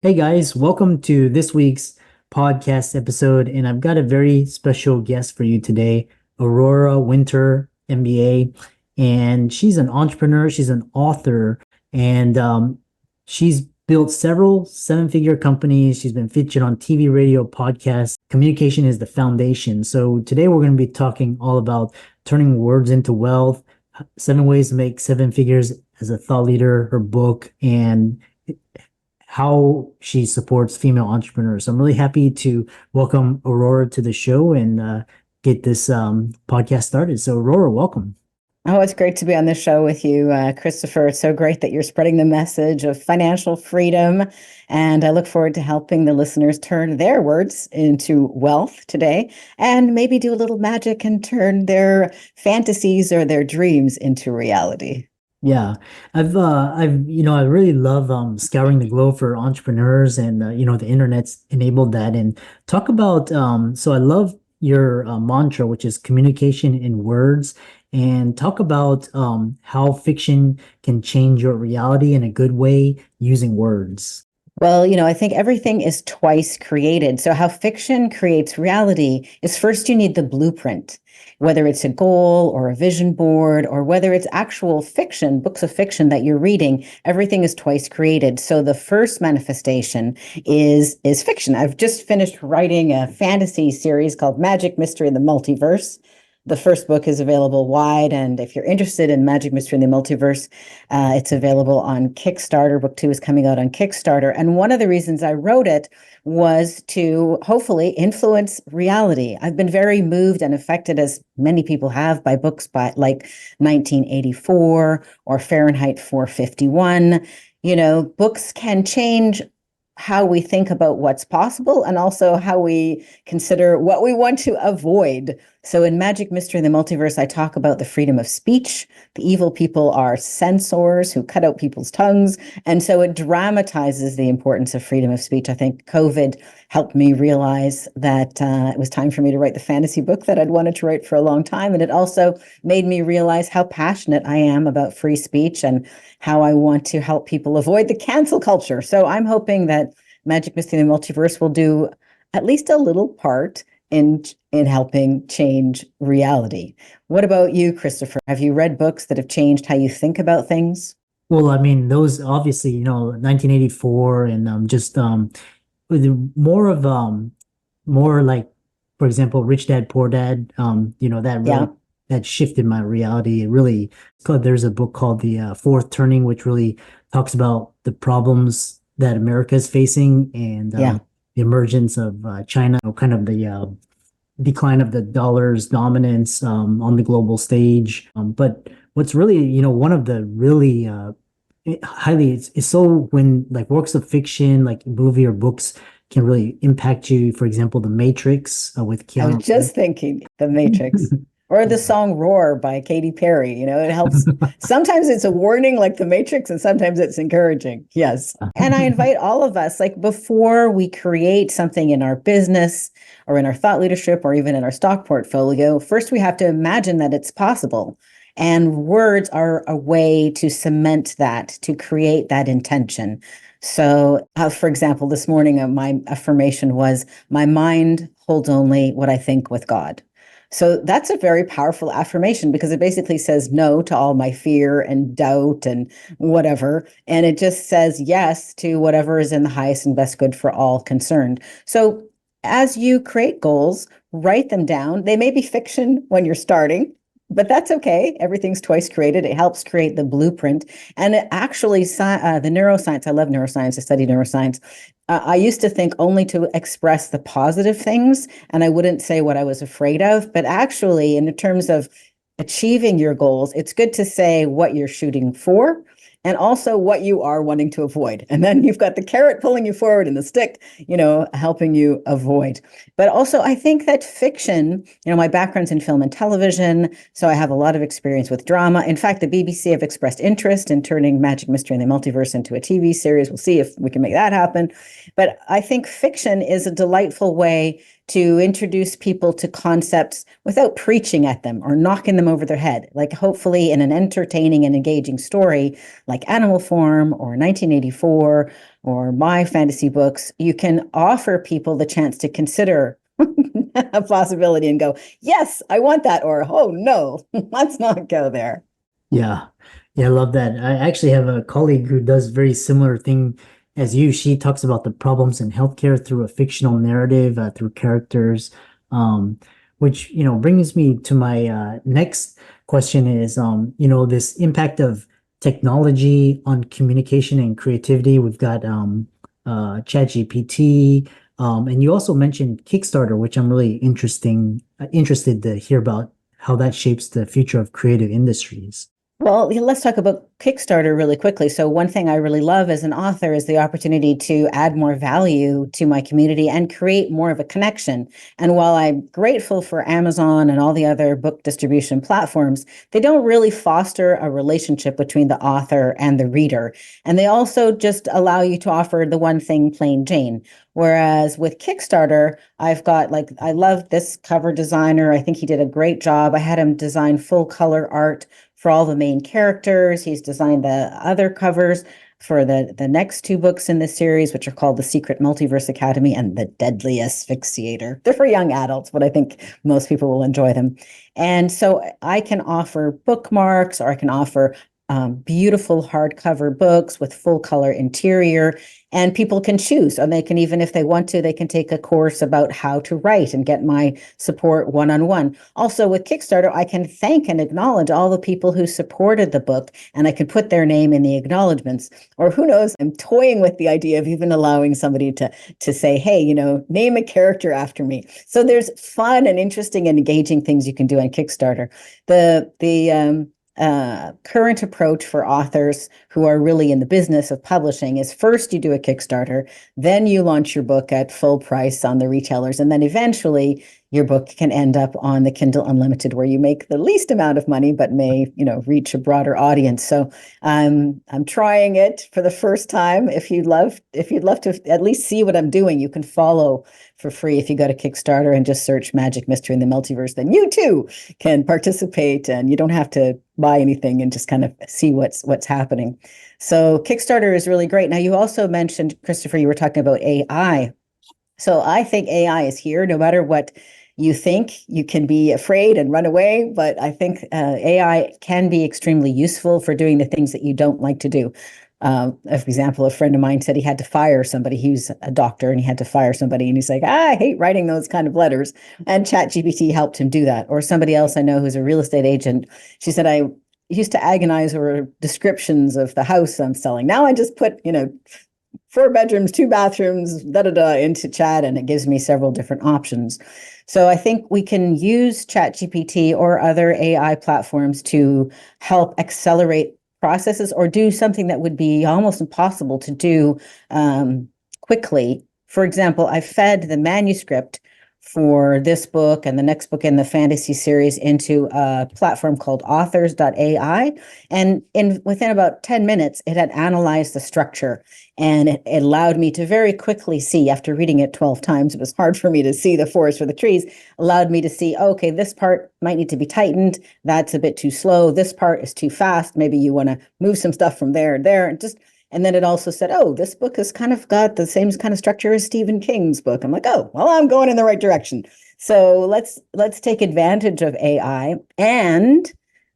Hey guys, welcome to this week's podcast episode. And I've got a very special guest for you today, Aurora Winter, MBA. And she's an entrepreneur, she's an author, and she's built several seven-figure companies. She's been featured on TV, radio, podcasts. Communication is the foundation. So today we're going to be talking all about turning words into wealth, seven ways to make seven figures as a thought leader, her book, and how she supports female entrepreneurs. So I'm really happy to welcome Aurora to the show and get this podcast started. So, Aurora, welcome. Oh, it's great to be on this show with you, Christopher. It's so great that you're spreading the message of financial freedom. And I look forward to helping the listeners turn their words into wealth today and maybe do a little magic and turn their fantasies or their dreams into reality. Yeah, I really love scouring the globe for entrepreneurs, and the internet's enabled that. And talk about so I love your mantra, which is communication in words, and talk about how fiction can change your reality in a good way using words. Well, I think everything is twice created. So, how fiction creates reality is first you need the blueprint, whether it's a goal or a vision board, or whether it's actual fiction, books of fiction that you're reading, everything is twice created. So, the first manifestation is fiction. I've just finished writing a fantasy series called Magic, Mystery, and the Multiverse. The first book is available wide, and if you're interested in Magic, Mystery, and the Multiverse, it's available on Kickstarter. Book two is coming out on Kickstarter. And one of the reasons I wrote it was to hopefully influence reality. I've been very moved and affected, as many people have, by books by like 1984 or Fahrenheit 451. Books can change how we think about what's possible and also how we consider what we want to avoid. So in Magic, Mystery, and the Multiverse, I talk about the freedom of speech. The evil people are censors who cut out people's tongues. And so it dramatizes the importance of freedom of speech. I think COVID helped me realize that it was time for me to write the fantasy book that I'd wanted to write for a long time. And it also made me realize how passionate I am about free speech and how I want to help people avoid the cancel culture. So I'm hoping that Magic, Mystery, and the Multiverse will do at least a little part in helping change reality. What about you, Christopher? Have you read books that have changed how you think about things? Well, I mean, those obviously, 1984 and just with more of more like, for example, Rich Dad Poor Dad. That Yeah. really that shifted my reality. It really, there's a book called The Fourth Turning, which really talks about the problems that America is facing and Yeah. the emergence of China, kind of the decline of the dollar's dominance on the global stage. But what's really, one of the really highly it's so when like works of fiction, like movie or books, can really impact you. For example, The Matrix with I was Keanu just thinking The Matrix Reeves. or the song Roar by Katy Perry. It helps. Sometimes it's a warning like The Matrix, and sometimes it's encouraging. Yes. And I invite all of us, like before we create something in our business or in our thought leadership or even in our stock portfolio, first we have to imagine that it's possible. And words are a way to cement that, to create that intention. So, for example, this morning, my affirmation was, my mind holds only what I think with God. So that's a very powerful affirmation because it basically says no to all my fear and doubt and whatever. And it just says yes to whatever is in the highest and best good for all concerned. So as you create goals, write them down. They may be fiction when you're starting, but that's okay. Everything's twice created. It helps create the blueprint. And it actually, the neuroscience, I love neuroscience. I study neuroscience. I used to think only to express the positive things, and I wouldn't say what I was afraid of. But actually, in terms of achieving your goals, it's good to say what you're shooting for and also what you are wanting to avoid. And then you've got the carrot pulling you forward and the stick, helping you avoid. But also, I think that fiction, my background's in film and television, so I have a lot of experience with drama. In fact, the BBC have expressed interest in turning Magic, Mystery, and the Multiverse into a TV series. We'll see if we can make that happen. But I think fiction is a delightful way to introduce people to concepts without preaching at them or knocking them over their head. Like hopefully in an entertaining and engaging story like Animal Farm or 1984 or my fantasy books, you can offer people the chance to consider a possibility and go, yes, I want that, or oh no, let's not go there. Yeah. Yeah, I love that. I actually have a colleague who does very similar thing as you. She talks about the problems in healthcare through a fictional narrative, through characters, um, which, brings me to my next question is, this impact of technology on communication and creativity. We've got ChatGPT, and you also mentioned Kickstarter, which I'm really interested to hear about how that shapes the future of creative industries. Well, yeah, let's talk about Kickstarter really quickly. So, one thing I really love as an author is the opportunity to add more value to my community and create more of a connection. And while I'm grateful for Amazon and all the other book distribution platforms, they don't really foster a relationship between the author and the reader. And they also just allow you to offer the one thing plain Jane. Whereas with Kickstarter, I've got like, I love this cover designer. I think he did a great job. I had him design full color art for all the main characters. He's designed the other covers for the next two books in this series, which are called The Secret Multiverse Academy and The Deadly Asphyxiator. They're for young adults, but I think most people will enjoy them. And so I can offer bookmarks, or I can offer beautiful hardcover books with full color interior, and people can choose. And they can, even if they want to, they can take a course about how to write and get my support one-on-one. Also with Kickstarter, I can thank and acknowledge all the people who supported the book, and I can put their name in the acknowledgments. Or who knows, I'm toying with the idea of even allowing somebody to say, hey, name a character after me. So there's fun and interesting and engaging things you can do on Kickstarter. The current approach for authors who are really in the business of publishing is first you do a Kickstarter, then you launch your book at full price on the retailers, and then eventually your book can end up on the Kindle Unlimited, where you make the least amount of money but may reach a broader audience. So I'm trying it for the first time. If you'd love to at least see what I'm doing, you can follow for free if you go to Kickstarter and just search Magic Mystery in the Multiverse. Then you too can participate, and you don't have to buy anything and just kind of see what's happening. So Kickstarter is really great. Now, you also mentioned, Christopher, you were talking about AI. So I think AI is here. No matter what you think, you can be afraid and run away, but I think AI can be extremely useful for doing the things that you don't like to do. For example, a friend of mine said he had to fire somebody. He was a doctor and he had to fire somebody. And he's like, I hate writing those kind of letters. And ChatGPT helped him do that. Or somebody else I know who's a real estate agent. She said, I used to agonize over descriptions of the house I'm selling. Now I just put, 4 bedrooms, 2 bathrooms, into chat, and it gives me several different options. So I think we can use ChatGPT or other AI platforms to help accelerate processes or do something that would be almost impossible to do quickly. For example, I fed the manuscript for this book and the next book in the fantasy series into a platform called authors.ai. And within about 10 minutes, it had analyzed the structure, and it allowed me to very quickly see, after reading it 12 times, it was hard for me to see the forest for the trees, allowed me to see, okay, this part might need to be tightened. That's a bit too slow. This part is too fast. Maybe you want to move some stuff from there and there. And then it also said, oh, this book has kind of got the same kind of structure as Stephen King's book. I'm like, oh, well, I'm going in the right direction. So let's take advantage of AI. And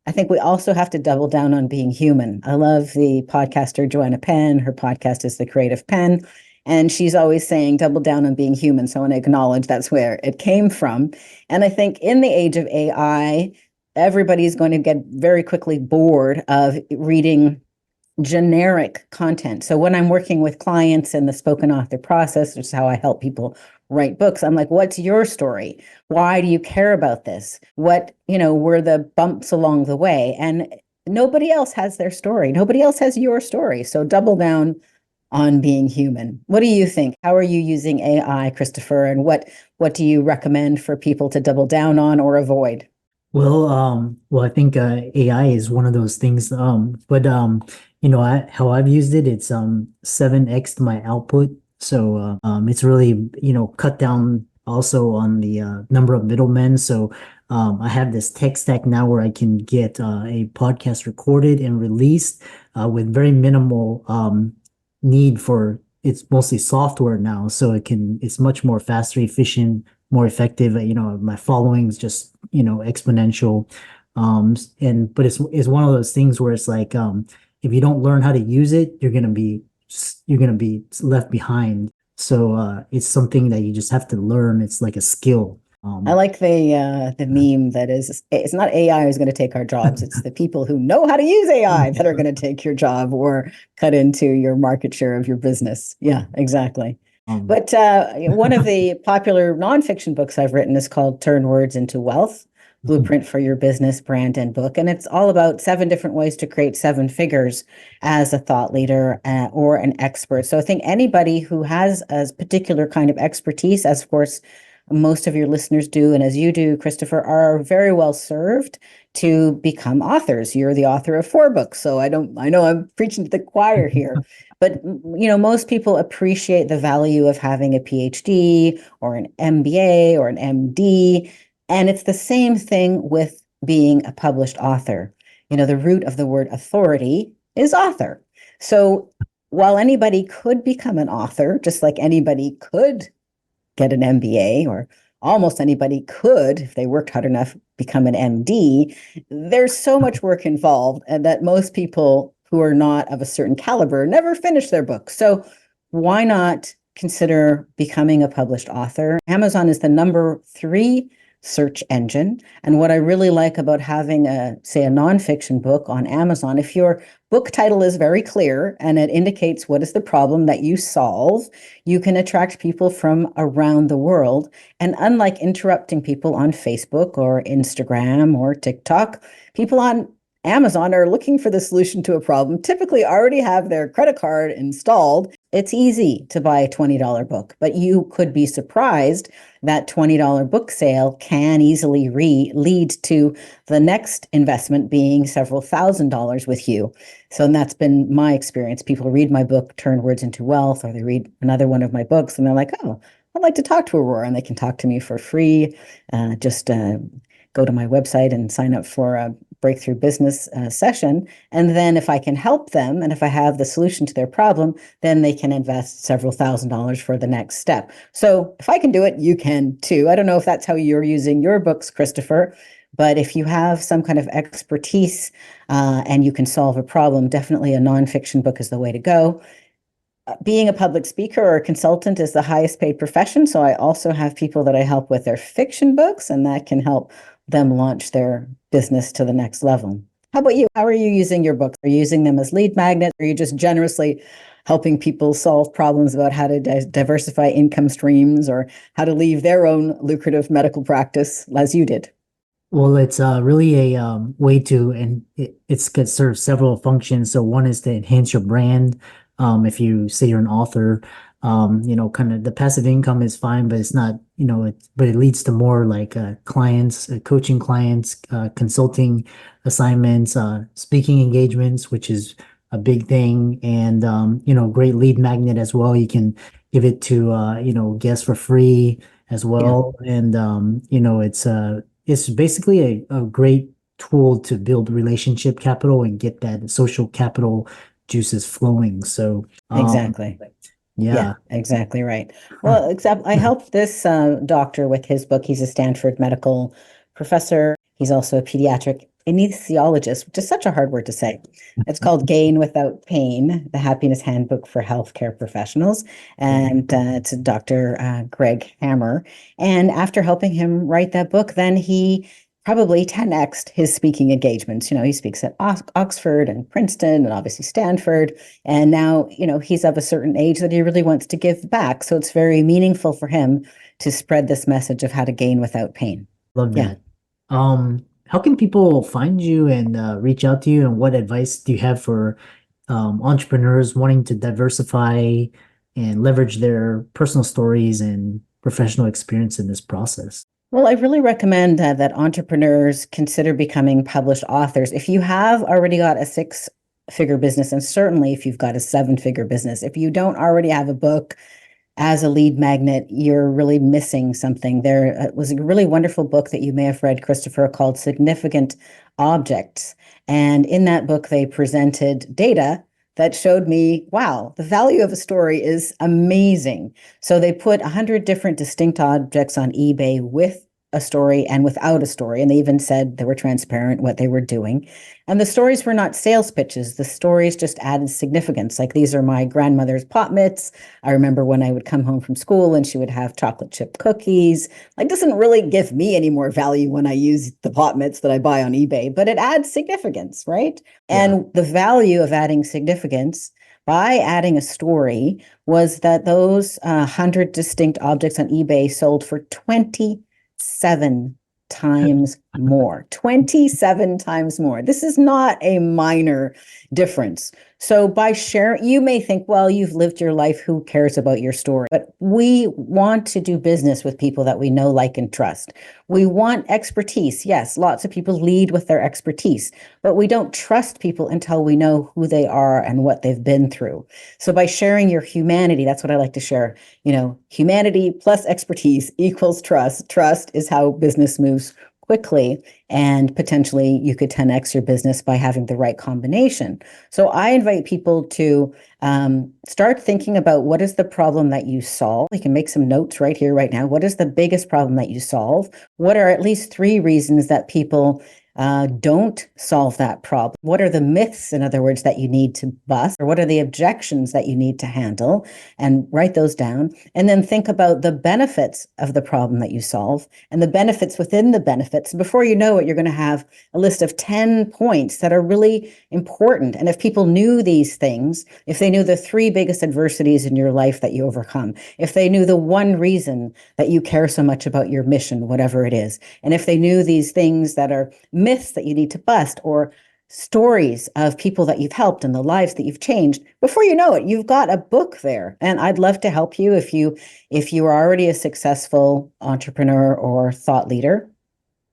I think we also have to double down on being human. I love the podcaster Joanna Penn. Her podcast is The Creative Penn. And she's always saying, double down on being human. So I want to acknowledge that's where it came from. And I think in the age of AI, everybody's going to get very quickly bored of reading generic content. So when I'm working with clients in the spoken author process, which is how I help people write books, I'm like, what's your story? Why do you care about this? What, were the bumps along the way? And nobody else has their story. Nobody else has your story. So double down on being human. What do you think? How are you using AI, Christopher? And what do you recommend for people to double down on or avoid? Well, I think AI is one of those things. But how I've used it, it's 7x my output. So it's really cut down also on the number of middlemen. So I have this tech stack now where I can get a podcast recorded and released with very minimal need for it's mostly software now. So it's much more faster, efficient, more effective. My following's just, exponential. But it's one of those things where it's like if you don't learn how to use it, you're gonna be left behind. So it's something that you just have to learn. It's like a skill. I like the meme that is, it's not AI who's going to take our jobs. It's the people who know how to use AI that are going to take your job or cut into your market share of your business. Yeah, exactly. um, But one of the popular nonfiction books I've written is called Turn Words into Wealth, Blueprint for Your Business, Brand, and Book. And it's all about 7 different ways to create 7 figures as a thought leader or an expert. So I think anybody who has a particular kind of expertise, as of course most of your listeners do, and as you do, Christopher, are very well served to become authors. You're the author of 4 books, so I know I'm preaching to the choir here, but most people appreciate the value of having a PhD or an MBA or an MD, and it's the same thing with being a published author. The root of the word authority is author. So while anybody could become an author, just like anybody could get an MBA, or almost anybody could, if they worked hard enough, become an MD. There's so much work involved, and that most people who are not of a certain caliber never finish their book. So why not consider becoming a published author? Amazon is the number 3 search engine. And what I really like about having say a nonfiction book on Amazon, if your book title is very clear and it indicates what is the problem that you solve, you can attract people from around the world. And unlike interrupting people on Facebook or Instagram or TikTok, people on Amazon are looking for the solution to a problem, typically already have their credit card installed. It's easy to buy a $20 book, but you could be surprised that $20 book sale can easily lead to the next investment being several $1,000s with you. So that's been my experience. People read my book, Turn Words into Wealth, or they read another one of my books and they're like, oh, I'd like to talk to Aurora, and they can talk to me for free. Just go to my website and sign up for a breakthrough business session. And then if I can help them and if I have the solution to their problem, then they can invest several $1,000s for the next step. So if I can do it, you can too. I don't know if that's how you're using your books, Christopher, but if you have some kind of expertise and you can solve a problem, definitely a nonfiction book is the way to go. Being a public speaker or a consultant is the highest paid profession. So I also have people that I help with their fiction books, and that can help them launch their business to the next level. How about you? How are you using your books? Are you using them as lead magnets? Are you just generously helping people solve problems about how to diversify income streams or how to leave their own lucrative medical practice as you did? Well, it's really a way to, and it's could serve several functions. So one is to enhance your brand. If you say you're an author, kind of the passive income is fine, but it's not, but it leads to more like clients, coaching clients, consulting assignments, speaking engagements, which is a big thing, and great lead magnet as well. You can give it to guests for free as Yeah, well, and it's basically a great tool to build relationship capital and get that social capital juices flowing. So, exactly. Yeah, yeah. exactly right. Well, except I helped this doctor with his book. He's a Stanford medical professor. He's also a pediatric anesthesiologist, which is such a hard word to say. It's called Gain Without Pain, the Happiness Handbook for Healthcare Professionals. And it's a Dr. Greg Hammer. And after helping him write that book, then he probably 10x'd his speaking engagements. He speaks at Oxford and Princeton and obviously Stanford. And now, he's of a certain age that he really wants to give back. So it's very meaningful for him to spread this message of how to gain without pain. Love Yeah. that. How can people find you and reach out to you? And what advice do you have for entrepreneurs wanting to diversify and leverage their personal stories and professional experience in this process? Well, I really recommend that entrepreneurs consider becoming published authors. If you have already got a 6-figure business, and certainly if you've got a 7-figure business, if you don't already have a book, as a lead magnet, you're really missing something. There was a really wonderful book that you may have read, Christopher, called Significant Objects. And in that book, they presented data that showed me, wow, the value of a story is amazing. So they put 100 different distinct objects on eBay with a story and without a story. And they even said they were transparent what they were doing. And the stories were not sales pitches. The stories just added significance. Like, these are my grandmother's pot mitts. I remember when I would come home from school and she would have chocolate chip cookies. Like, doesn't really give me any more value when I use the pot mitts that I buy on eBay, but it adds significance, right? Yeah. And the value of adding significance by adding a story was that those 100 distinct objects on eBay sold for 27 times more. 27 times more. This is not a minor difference. So by sharing, you may think, well, you've lived your life. Who cares about your story? But we want to do business with people that we know, like, and trust. We want expertise. Yes, lots of people lead with their expertise, but we don't trust people until we know who they are and what they've been through. So by sharing your humanity, that's what I like to share. Humanity plus expertise equals trust. Trust is how business moves quickly, and potentially you could 10x your business by having the right combination. So I invite people to start thinking about, what is the problem that you solve? You can make some notes right here, right now. What is the biggest problem that you solve? What are at least 3 reasons that people don't solve that problem? What are the myths, in other words, that you need to bust? Or what are the objections that you need to handle? And write those down. And then think about the benefits of the problem that you solve and the benefits within the benefits. Before you know it, you're going to have a list of 10 points that are really important. And if people knew these things, if they knew the 3 biggest adversities in your life that you overcome, if they knew the 1 reason that you care so much about your mission, whatever it is, and if they knew these things that are myths that you need to bust, or stories of people that you've helped and the lives that you've changed, before you know it, you've got a book there. And I'd love to help you if you are already a successful entrepreneur or thought leader.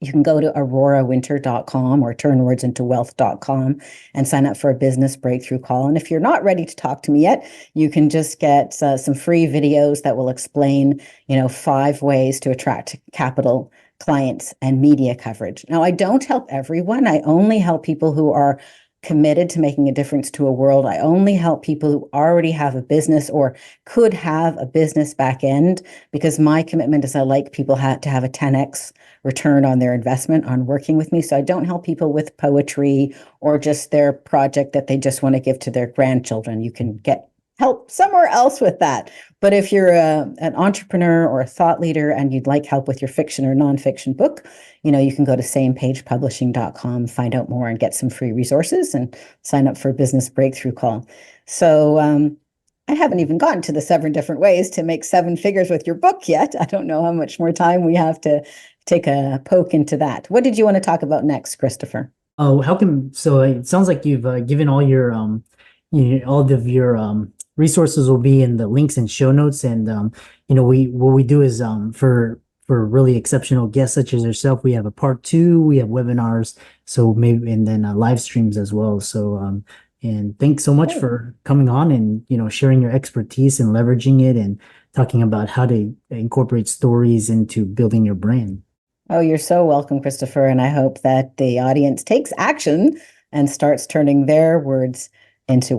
You can go to aurorawinter.com or turnwordsintowealth.com and sign up for a business breakthrough call. And if you're not ready to talk to me yet, you can just get some free videos that will explain, 5 ways to attract capital, clients, and media coverage. Now, I don't help everyone. I only help people who are committed to making a difference to a world. I only help people who already have a business or could have a business back end, because my commitment is I like people to have a 10x return on their investment on working with me. So I don't help people with poetry or just their project that they just want to give to their grandchildren. You can get help somewhere else with that. But if you're an entrepreneur or a thought leader and you'd like help with your fiction or nonfiction book, you can go to samepagepublishing.com, find out more, and get some free resources and sign up for a business breakthrough call. So I haven't even gotten to the 7 different ways to make 7 figures with your book yet. I don't know how much more time we have to take a poke into that. What did you want to talk about next, Christopher? Oh, so it sounds like you've given all your all of your resources will be in the links and show notes. And what we do is for really exceptional guests such as yourself, we have a part 2, we have webinars, so maybe, and then live streams as well. So and thanks so much for coming on and sharing your expertise and leveraging it and talking about how to incorporate stories into building your brand. Oh, you're so welcome, Christopher. And I hope that the audience takes action and starts turning their words into